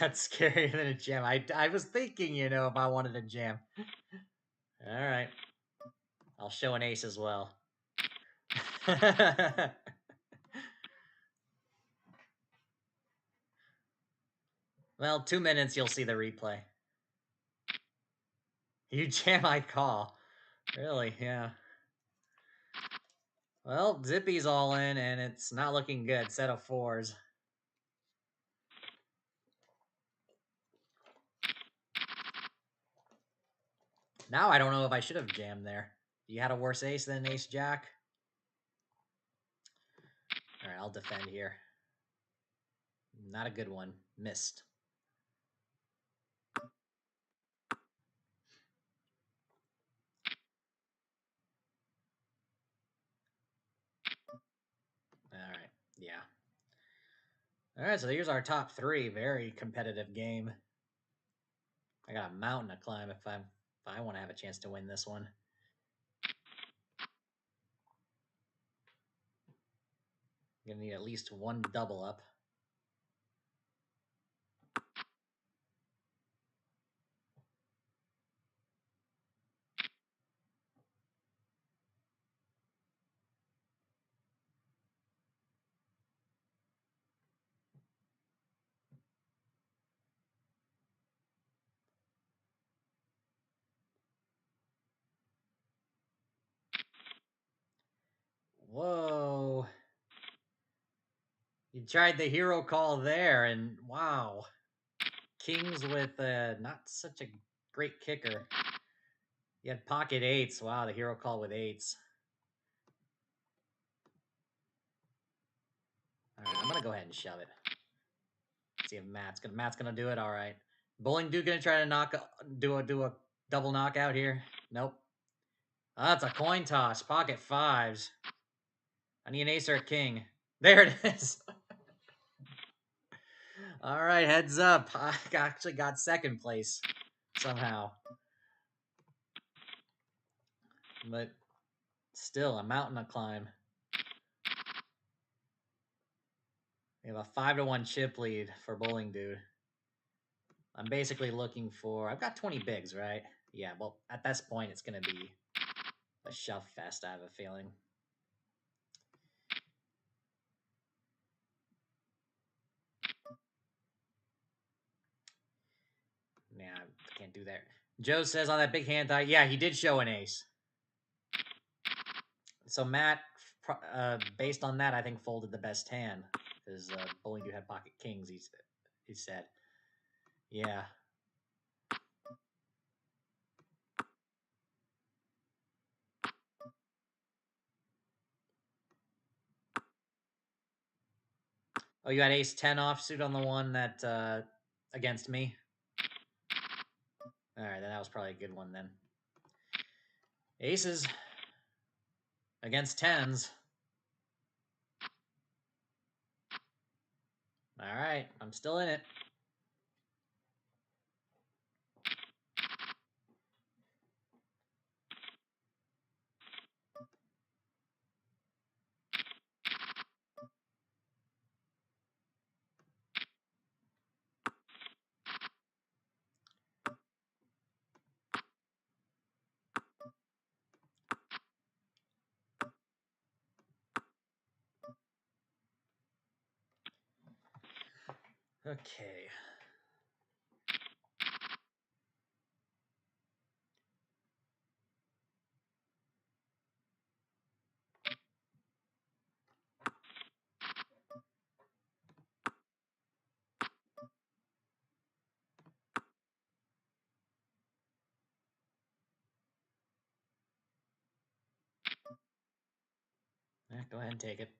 That's scarier than a jam. I was thinking, if I wanted a jam. All right. I'll show an ace as well. Well, 2 minutes, you'll see the replay. You jam, I call. Really, yeah. Well, Zippy's all in, and it's not looking good. Set of 4s. Now I don't know if I should have jammed there. You had a worse ace than ace jack? All right, I'll defend here. Not a good one. Missed. All right, yeah. All right, so here's our top 3. Very competitive game. I got a mountain to climb if I want to have a chance to win this one. I'm gonna need at least one double up. tried the hero call there, and wow. Kings with not such a great kicker. He had pocket eights. Wow, the hero call with eights. All right, I'm gonna go ahead and shove it. See if Matt's gonna do it. All right, Bowling Dude gonna try to do a double knockout here. Nope. Oh, that's a coin toss. Pocket fives. I need an ace or a king. There it is. All right, heads up. I actually got second place somehow. But still, a mountain to climb. We have a 5-1 chip lead for Bowling Dude. I'm basically looking for... I've got 20 bigs, right? Yeah, well, at this point, it's going to be a shove fest, I have a feeling. Nah, I can't do that. Joe says on that big hand die, yeah, he did show an ace. So Matt, based on that, I think folded the best hand. Because Bowling Dude had pocket kings, he said. Yeah. Oh, you had ace-10 offsuit on the one that, against me? Alright, then that was probably a good one then. Aces against tens. Alright, I'm still in it. Okay. Yeah, go ahead and take it.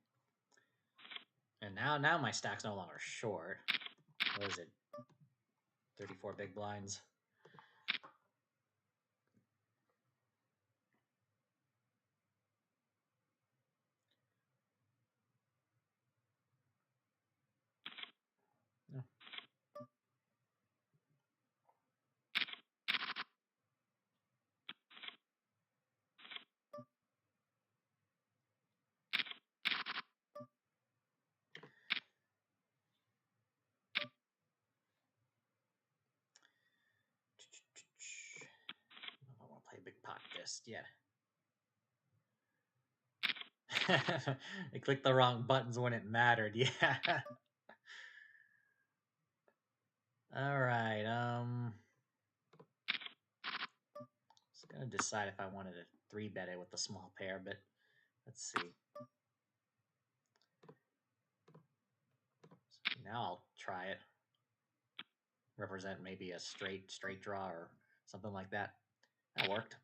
And now my stack's no longer short. What is it? 34 big blinds. No. I don't want to play big pot just yet. I clicked the wrong buttons when it mattered. Yeah. All right. Just gonna decide if I wanted to 3-bet it with the small pair, but let's see. So now I'll try it. Represent maybe a straight draw or something like that. That worked.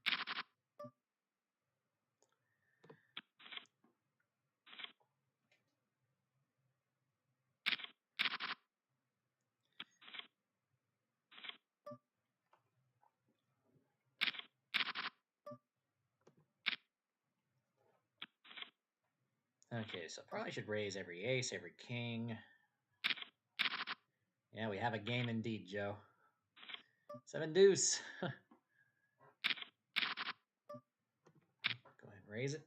Okay, so probably should raise every ace, every king. Yeah, we have a game indeed, Joe. 7 deuce. Go ahead and raise it.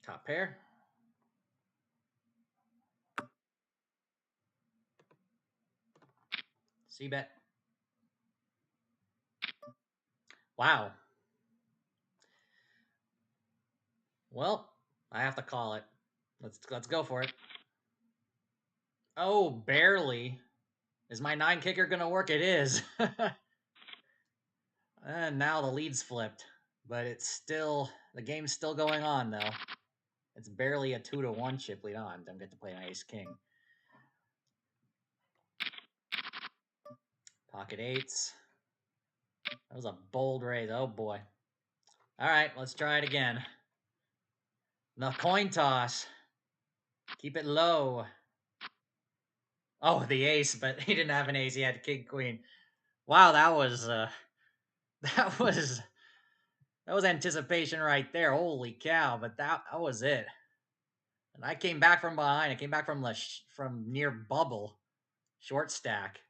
Top pair. C-bet. Wow. Well, I have to call it. Let's go for it. Oh, barely. Is my 9 kicker gonna work? It is. And now the lead's flipped. But it's still... The game's still going on, though. It's barely a 2-1 chip lead. Oh, I don't get to play an ace king. Pocket eights. That was a bold raise. Oh boy. All right, let's try it again. The coin toss. Keep it low. Oh, the ace, but he didn't have an ace. He had king queen. Wow, that was that was anticipation right there. Holy cow! But that was it. And I came back from behind. I came back from from near bubble, short stack,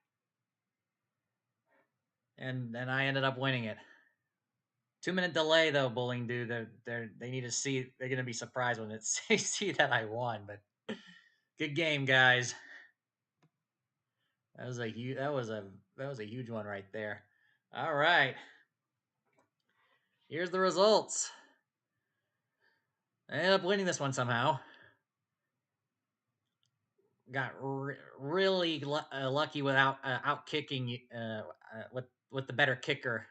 and I ended up winning it. 2-minute delay though, bowling dude. They need to see. They're gonna be surprised when they see that I won. But good game, guys. That was a huge. That was a huge one right there. All right. Here's the results. I ended up winning this one somehow. Got really lucky without out kicking with the better kicker,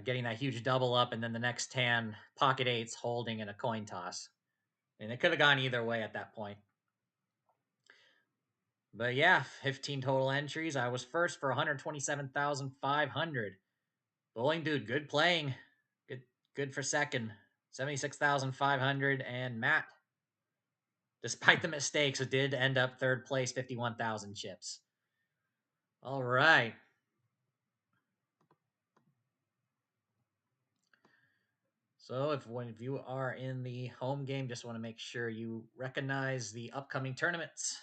getting that huge double up, and then the next hand pocket eights holding in a coin toss. And it could have gone either way at that point. But yeah, 15 total entries. I was first for 127,500. Bowling dude, good playing. Good for second. 76,500, and Matt, despite the mistakes, it did end up third place, 51,000 chips. All right. So if you are in the home game, just want to make sure you recognize the upcoming tournaments.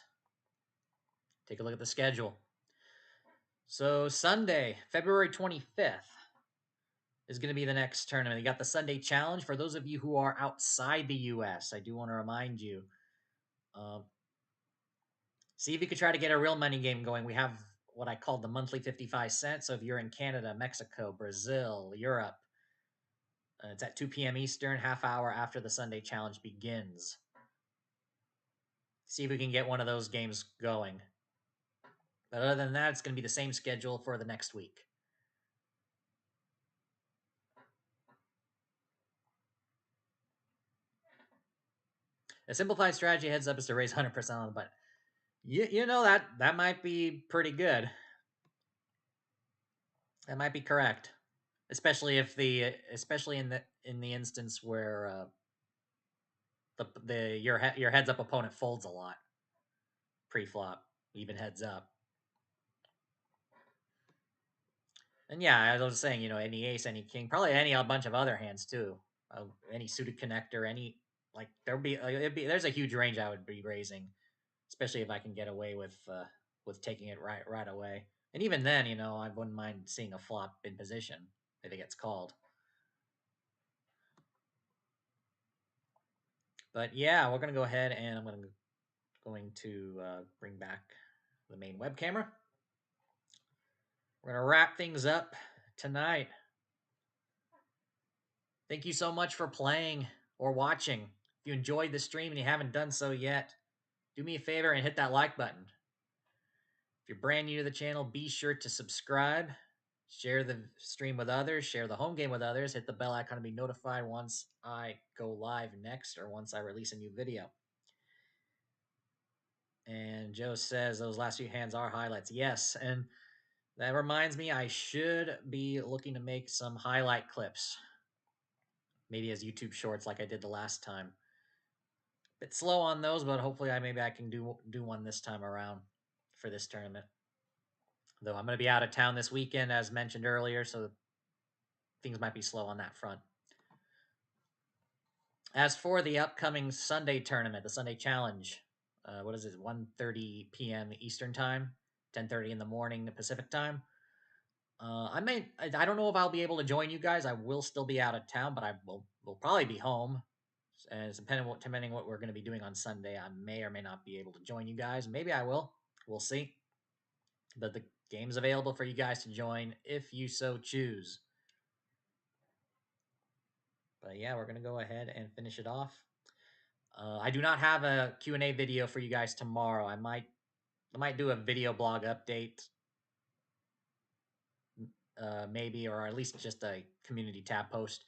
Take a look at the schedule. So Sunday, February 25th is going to be the next tournament. You got the Sunday Challenge. For those of you who are outside the U.S., I do want to remind you, see if you could try to get a real money game going. We have what I call the monthly 55 cents. So if you're in Canada, Mexico, Brazil, Europe, it's at 2 p.m. Eastern, half hour after the Sunday Challenge begins. See if we can get one of those games going. But other than that, it's going to be the same schedule for the next week. A simplified strategy, heads up, is to raise 100% on the button. You know that might be pretty good. That might be correct, especially in the instance where your heads up opponent folds a lot pre-flop, even heads up. And yeah, as I was saying, any ace, any king, probably a bunch of other hands too. Any suited connector, there's a huge range I would be raising, especially if I can get away with taking it right away. And even then, I wouldn't mind seeing a flop in position if it gets called. But yeah, we're gonna go ahead and I'm going to bring back the main web camera. We're gonna wrap things up tonight. Thank you so much for playing or watching. If you enjoyed the stream and you haven't done so yet, do me a favor and hit that like button. If you're brand new to the channel, be sure to subscribe, share the stream with others, share the home game with others, hit the bell icon to be notified once I go live next or once I release a new video. And Joe says those last few hands are highlights. Yes, and that reminds me I should be looking to make some highlight clips. Maybe as YouTube shorts like I did the last time. Bit slow on those, but hopefully maybe I can do one this time around for this tournament. Though I'm going to be out of town this weekend, as mentioned earlier, so things might be slow on that front. As for the upcoming Sunday tournament, the Sunday Challenge, what is it, 1:30 p.m. Eastern Time, 10:30 in the morning Pacific Time. I don't know if I'll be able to join you guys. I will still be out of town, but I will probably be home. And depending what we're going to be doing on Sunday, I may or may not be able to join you guys. Maybe I will. We'll see. But the game's available for you guys to join if you so choose. But yeah, we're going to go ahead and finish it off. I do not have a Q&A video for you guys tomorrow. I might do a video blog update, maybe, or at least just a community tab post.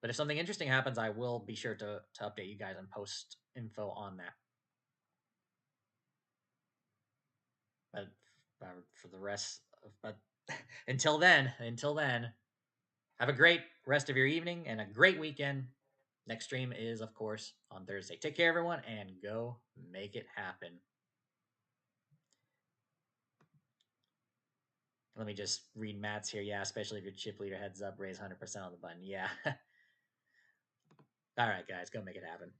But if something interesting happens, I will be sure to update you guys and post info on that. But for the rest, but until then, have a great rest of your evening and a great weekend. Next stream is, of course, on Thursday. Take care, everyone, and go make it happen. Let me just read Matt's here. Yeah, especially if your chip leader heads up, raise 100% on the button. Yeah. All right, guys, go make it happen.